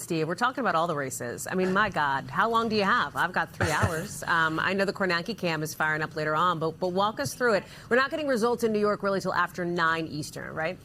Steve, we're talking about all the races. I mean, my God, how long do you have? I've got 3 hours. I know the Kornacki cam is firing up later on, but walk us through it. We're not getting results in New York really till after 9 Eastern, right?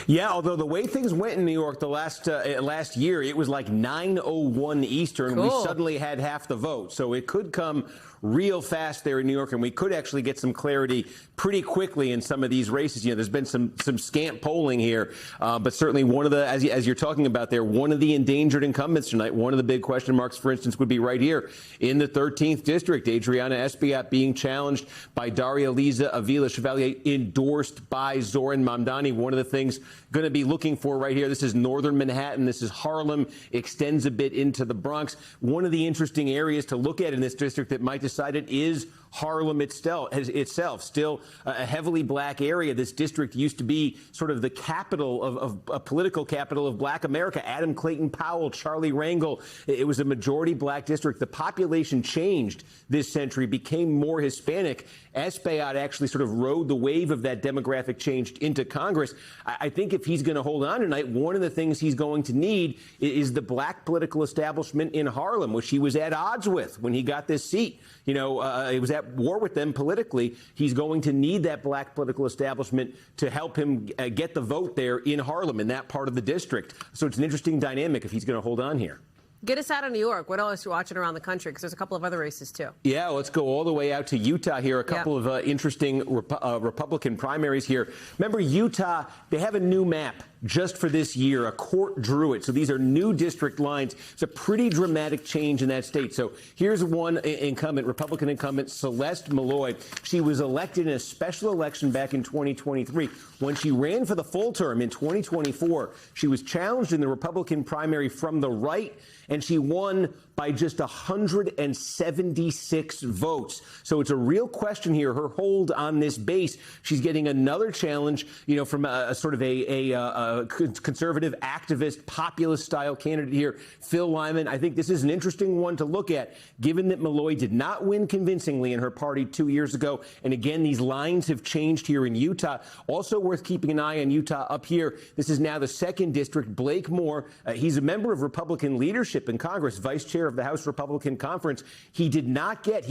Yeah, although the way things went in New York the last year, it was like 9:01 Eastern. Cool. We suddenly had half the vote, so it could come real fast there in New York, and we could actually get some clarity pretty quickly in some of these races. You know, there's been some scant polling here, but certainly one of the, as you're talking about there, one of the endangered incumbents tonight, one of the big question marks, for instance, would be right here in the 13th district. Adriana Espaillat being challenged by Daria Liza Avila Chevalier, endorsed by Zoran Mamdani. One of the things going to be looking for right here, this is northern Manhattan, this is Harlem, extends a bit into the Bronx. One of the interesting areas to look at in this district that might decide it is Harlem itself, still a heavily black area. This district used to be sort of the capital of a political capital of black America. Adam Clayton Powell, Charlie Rangel. It was a majority black district. The population changed this century, became more Hispanic. Espaillat actually sort of rode the wave of that demographic change into Congress. I think if he's going to hold on tonight, one of the things he's going to need is the black political establishment in Harlem, which he was at odds with when he got this seat. You know, he was at war with them politically. He's going to need that black political establishment to help him get the vote there in Harlem, in that part of the district. So it's an interesting dynamic if he's going to hold on here. Get us out of New York. What else are you watching around the country? Because there's a couple of other races, too. Yeah, let's go all the way out to Utah here. A couple of interesting Republican primaries here. Remember, Utah, they have a new map just for this year. A court drew it. So these are new district lines. It's a pretty dramatic change in that state. So here's one incumbent, Republican incumbent, Celeste Malloy. She was elected in a special election back in 2023. When she ran for the full term in 2024, she was challenged in the Republican primary from the right, and she won by just 176 votes. So it's a real question here, her hold on this base. She's getting another challenge, you know, from a sort of a conservative activist, populist-style candidate here, Phil Lyman. I think this is an interesting one to look at, given that Malloy did not win convincingly in her party 2 years ago. And again, these lines have changed here in Utah. Also worth keeping an eye on Utah up here. This is now the 2nd district. Blake Moore, he's a member of Republican leadership in Congress, vice chair of the House Republican Conference. He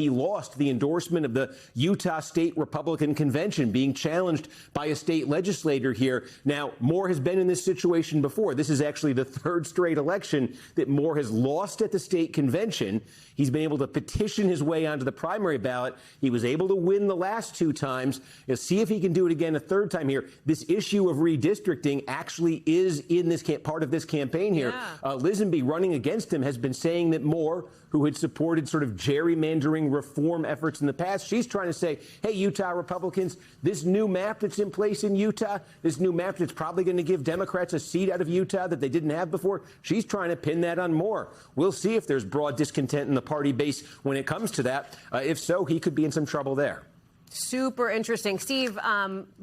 lost the endorsement of the Utah State Republican Convention, being challenged by a state legislator here. Now, Moore has been in this situation before. This is actually the 3rd straight election that Moore has lost at the state convention. He's been able to petition his way onto the primary ballot. He was able to win the last 2 times. You'll see if he can do it again a 3rd time here. This issue of redistricting actually is in this part of this campaign here. Yeah. Lisenby, running against him, has been saying that Moore, who had supported sort of gerrymandering reform efforts in the past, she's trying to say, hey, Utah Republicans, this new map that's in place in Utah, this new map that's probably going to give Democrats a seat out of Utah that they didn't have before, she's trying to pin that on Moore. We'll see if there's broad discontent in the party base when it comes to that. If so, he could be in some trouble there. Super interesting. Steve,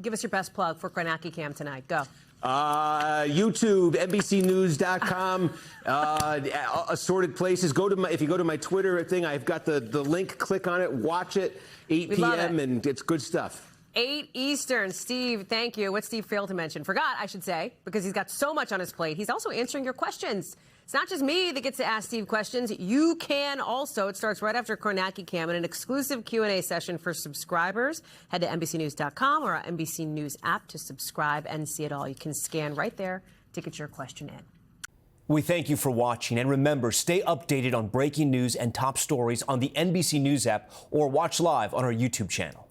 give us your best plug for Kornacki Cam tonight. Go. YouTube, NBCnews.com, assorted places. If you go to my Twitter thing, I've got the link. Click on it, watch it, 8 p.m., and it's good stuff. 8 Eastern. Steve, thank you. What Steve failed to mention, forgot, I should say, because he's got so much on his plate. He's also answering your questions. It's not just me that gets to ask Steve questions. You can also. It starts right after Kornacki Cam in an exclusive Q&A session for subscribers. Head to NBCnews.com or our NBC News app to subscribe and see it all. You can scan right there to get your question in. We thank you for watching. And remember, stay updated on breaking news and top stories on the NBC News app or watch live on our YouTube channel.